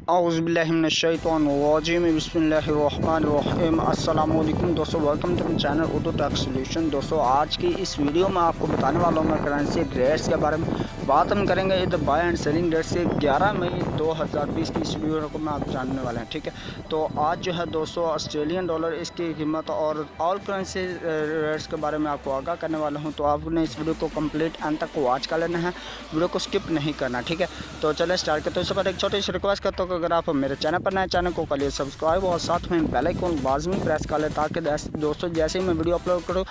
औज़ुबिल्लाहिमिनश्शैतानिर्रजीम बिस्मिल्लाहिर्रहमानिर्रहीम। अस्सलाम वालेकुम दोस्तों, welcome to channel Urdu tech solution. दोस्तों आज की इस वीडियो में आपको बताने वाला हूँ मैं करेंसी रेट्स के बारे में। बात हम करेंगे इधर बाय एंड सेलिंग रेट से 11 मई 2020 की इस वीडियो को मैं आप जानने वाले हैं, ठीक है। तो आज जो है दोस्तों ऑस्ट्रेलियन डॉलर इसकी कीमत और ऑल करेंसी रेट्स के बारे में आपको आगाह करने वाला हूँ। तो आपने इस वीडियो को कंप्लीट एंड तक वॉच कर लेना है, वीडियो को स्किप नहीं करना, ठीक है। तो चलें स्टार्ट करते हैं। उससे पहले एक छोटी सी रिक्वेस्ट करता हूँ कि अगर आप मेरे चैनल पर नए, चैनल को कर लिए सब्सक्राइब और साथ में बेल आइकन लाजमी प्रेस कर ले, ताकि दोस्तों जैसे ही मैं वीडियो अपलोड करूँ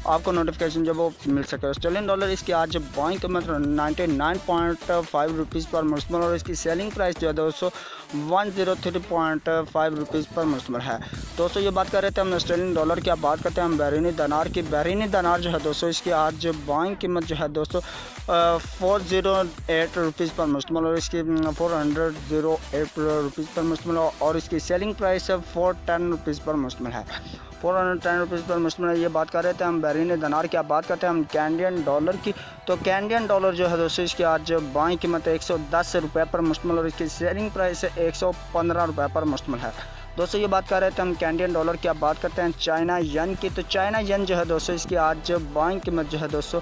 आपको नोटिफिकेशन जब वो मिल सके। ऑस्ट्रेलियन डॉलर इसकी आज बाइंग कीमत 99.5 रुपीज़ पर मुश्तमिल और इसकी सेलिंग प्राइस जो है दोस्तों 103.5 रुपीज़ पर मुश्तमिल है। दोस्तों ये बात कर रहे थे हम ऑस्ट्रेलियन डॉलर की, अब बात करते हैं हम बहरीनी दिनार की। बहरीनी दिनार जो है दोस्तों इसकी आज बाइंग कीमत जो है दोस्तों 408 रुपीज़ पर मुश्तमिल और इसकी 408 रुपीज़ पर मुश्तमिल और इसकी सेलिंग प्राइस 410 रुपीज़ पर मुश्तमिल है। 410 रुपीज़ पर मुश्तमिल है। ये बात कर रहे थे हम बहरीनी दिनार की। अब बात करते हैं हम कैनेडियन डॉलर की। तो कैनेडियन डॉलर जो है दोस्तों इसकी आज बाइंग कीमत 110 रुपये पर मुश्तमिल और इसकी सेलिंग प्राइस 115 रुपये पर मुश्तमिल है। दोस्तों ये बात कर रहे थे हम कैनेडियन डॉलर की। अब बात करते हैं चाइना यन की। तो चाइना यन जो है दोस्तों इसकी आज बाइंग कीमत जो है दोस्तों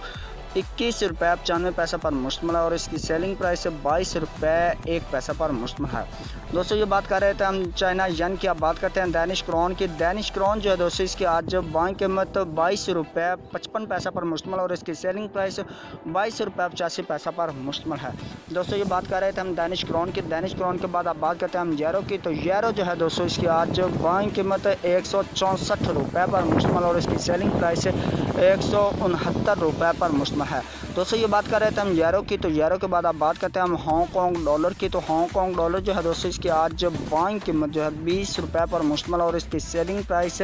21 रुपये 95 पैसा पर मुश्तमिल है और इसकी सेलिंग प्राइस 22 रुपये 1 पैसा पर मुश्तमिल है। दोस्तों ये बात कर रहे थे हम चाइना यन की। अब बात करते हैं दैनिश क्रोन की। दैनिश क्रोन जो है दोस्तों इसकी आज बाइंग कीमत 22 रुपये 55 पैसा पर मुश्तमिल और इसकी सेलिंग प्राइस 22 रुपये 85 पैसा पर मुश्तमिल है। दोस्तों ये बात कर रहे थे हम दैनिश क्रोन की। दैनिश क्रोन के बाद अब बात करते हैं हम यूरो की। तो यूरो जो है दोस्तों इसकी आज बाइंग कीमत 164 रुपये पर मुश्तमिल और इसकी सेलिंग प्राइस 169 रुपये पर मुश्तमिल है। दोस्तों ये बात कर रहे थे हम यूरो की। तो यूरो के बाद आप बात करते हैं हम हांगकांग डॉलर की। तो हांगकांग डॉलर जो है दोस्तों इसकी आज बाइंग कीमत जो है 20 रुपये पर मुश्तमिल और इसकी सेलिंग प्राइस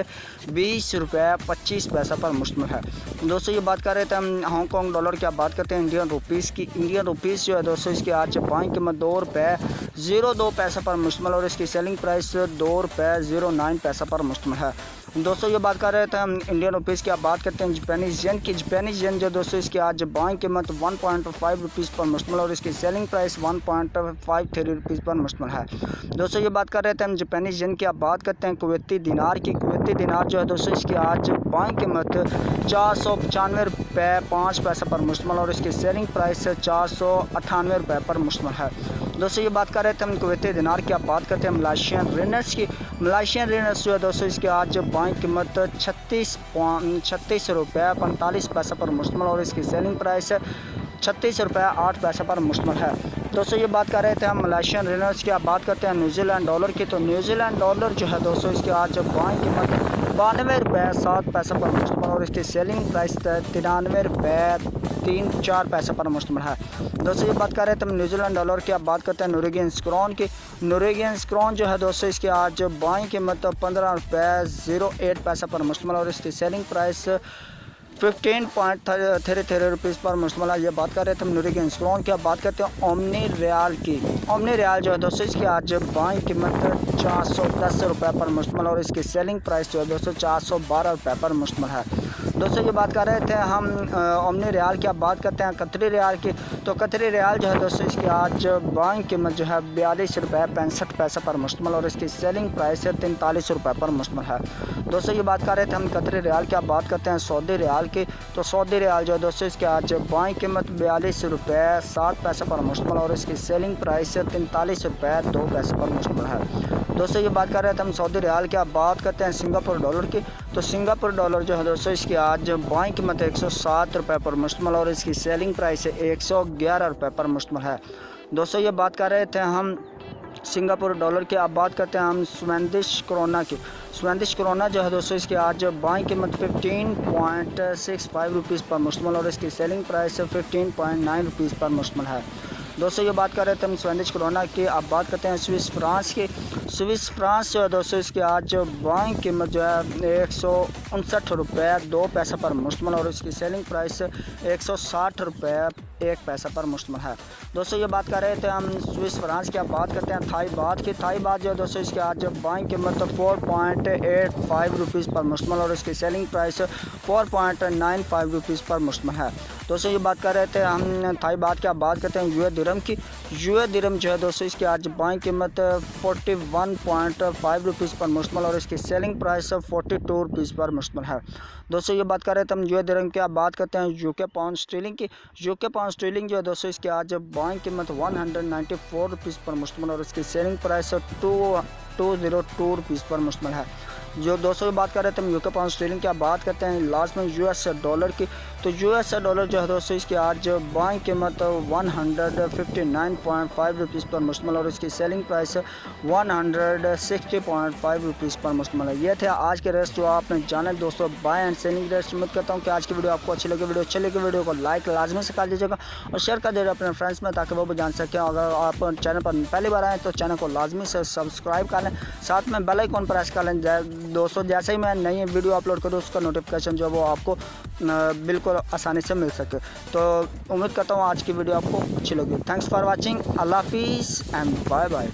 20 रुपये 25 पैसा पर मुश्तमिल है। दोस्तों ये बात कर रहे थे हम हांगकांग डॉलर की। आप बात करते हैं इंडियन रुपीज़ की। इंडियन रुपीज़ जो है दोस्तों इसकी आज बाइंग कीमत 2 रुपये 02 पैसा पर मुश्तमिल और इसकी सेलिंग प्राइस 2 रुपये 09 पैसा पर मुश्तमिल है। दोस्तों ये बात कर रहे थे हम इंडियन रुपीज़ की। आप बात करते हैं जापानीज़ येन की। जापानीज़ येन जो दोस्तों इसकी आज बाइंग कीमत 1.5 रुपीज़ पर मुश्तमिल और इसकी सेलिंग प्राइस 1.53 रुपीज़ पर मुश्तमिल है। दोस्तों ये बात कर रहे थे हम जापानीज़ येन की। आप बात करते हैं कुवैती दिनार की। कुवैती दिनार जो है दोस्तों इसकी आज बाइंग कीमत 495 रुपये 5 पैसा पर मुश्तमिल और इसकी सेलिंग प्राइस 498 रुपये पर मुश्तमिल है। दोस्तों ये बात कर रहे थे हम कुवैती दिनार की। आप बात करते हैं मलेशियन रिनर्स की। मलेशियन रिनर्स जो है दोस्तों इसकी आज बाइंग कीमत 36 रुपये 45 पैसा पर मुश्तमिल और इसकी सेलिंग प्राइस 36 रुपये 8 पैसा पर मुश्तमिल है। दोस्तों ये बात कर रहे थे हम मलेशियन रिनर्स की। आप बात करते हैं न्यूजीलैंड डॉलर की। तो न्यूजीलैंड डॉलर जो है दोस्तों इसकी आज बाइंग कीमत 92 रुपये 7 पैसा पर मुश्तमिल और इसकी सेलिंग प्राइस 93 रुपये 3-4 पैसा पर मुश्तमिल है। दोस्तों ये बात कर रहे थे हम न्यूजीलैंड डॉलर की। अब बात करते हैं नॉर्वेजियन क्रोन की। नॉर्वेजियन क्रोन जो है दोस्तों इसकी आज बाइंग कीमत 15 रुपये 08 पैसा पर मुश्तमिल और इसकी सेलिंग प्राइस 15.33 रुपीज़ पर मुश्तमिल है। ये बात कर रहे थे हम नॉर्वेजियन क्रोन की। अब बात करते हैं ओमनी रियाल की। ओमनी रियाल जो है दोस्तों इसकी आज बाइंग कीमत 410 रुपये पर मुश्तमिल और इसकी सेलिंग प्राइस जो है दोस्तों 412 रुपये पर मुश्तमिल है। दोस्तों ये बात कर रहे थे हम ओमनी रियाल की। अब बात करते हैं कतरी रियाल की। तो कतरी रियाल जो है दोस्तों इसकी आज बाइंग कीमत जो है 42 रुपये 65 पैसा पर मुश्तमिल और इसकी सेलिंग प्राइस 43 रुपये पर मुश्तमिल है। दोस्तों ये बात कर रहे थे हम कतरी रियाल की। अब बात करते हैं सऊदी रियाल की। तो सऊदी रियाल जो है दोस्तों इसकी आज बाइंग कीमत 42 रुपये 60 पैसा पर मुश्तमिल और इसकी सेलिंग प्राइस 43 रुपये 2 पैसे पर मुश्तमिल है। दोस्तों ये बात कर रहे थे हम सऊदी रियाल की। अब बात करते हैं सिंगापुर डॉलर की। तो सिंगापुर डॉलर जो है दोस्तों इसकी आज बाइंग कीमत 107 रुपये पर मुश्तमिल और इसकी सेलिंग प्राइस 111 रुपये पर मुश्तमिल है। दोस्तों ये बात कर रहे थे हम सिंगापुर डॉलर की। अब बात करते हैं हम स्वीडिश क्रोना की। स्वीडिश क्रोना जो है दोस्तों इसकी आज बाइंग कीमत 15.65 रुपीज़ पर मुश्तमिल और इसकी सेलिंग प्राइस 15.9 रुपीज़ पर मुश्तमिल है। दोस्तों ये बात कर रहे थे हम स्वीडिश क्रोना की। अब बात करते हैं स्विस फ्रांस की। स्विस फ्रांस जो है दोस्तों इसकी आज बाइंग कीमत जो है 159 रुपये 2 पैसा पर मुश्तमिल और इसकी सेलिंग प्राइस 160 रुपये 1 पैसा पर मुश्तमिल है। दोस्तों ये बात कर रहे थे हम स्विस फ्रांस की। अब बात करते हैं थाई बात की। थाई बात जो है दोस्तों इसकी आज बाइंग कीमत 4.85 रुपीज़ पर मुश्तमिल और इसकी सेलिंग प्राइस 4.95 रुपीज़ पर मुश्तमिल है। दोस्तों ये बात कर रहे थे हम थाई बात की। अब बात करते हैं यूए दिरहम की। यूए दिरहम जो है दोस्तों इसकी आज बाइंग कीमत 41.5 रुपीज़ पर मुश्तमिल और इसकी सेलिंग प्राइस 42 रुपीज़ पर मुश्तमिल है। दोस्तों ये बात कर रहे थे हम यूए दिरहम की। अब बात करते हैं यूके पाउंड स्टर्लिंग की। यूके पाउंड स्टर्लिंग जो है दोस्तों इसकी आज बाइंग कीमत 194 रुपीज़ पर मुश्तमिल और इसकी सेलिंग प्राइस 202 रुपीज़ पर मुश्तमिल है। जो दोस्तों की बात कर रहे थे हम यूके पाउंड स्टर्लिंग की। अब बात करते हैं लास्ट में यूएस डॉलर की। तो यूएस डॉलर जो है दोस्तों इसकी आज बाइंग कीमत 159.5 रुपीज़ पर मुश्तमिल और इसकी सेलिंग प्राइस 160.5 रुपीज़ पर मुश्तमिल है। ये थे आज के रेट्स जो आपने जाना दोस्तों बाय एंड सेलिंग रेट्स। उम्मीद करता हूँ कि आज की वीडियो आपको अच्छी लगी। वीडियो अच्छी लगी वीडियो को लाइक लाजमी से कर दीजिएगा और शेयर कर दीजिएगा अपने फ्रेंड्स में ताकि वो भी जान सकें। अगर आप चैनल पर पहली बार आएँ तो चैनल को लाजमी से सब्सक्राइब कर लें, साथ में बेल आइकन प्रेस कर लें दोस्तों। जैसे ही मैं नई वीडियो अपलोड करूँ उसका नोटिफिकेशन जो है वो आपको बिल्कुल आसानी से मिल सके। तो उम्मीद करता हूँ आज की वीडियो आपको अच्छी लगी। Thanks for watching. अल्लाह हाफिज़ एंड बाय बाय।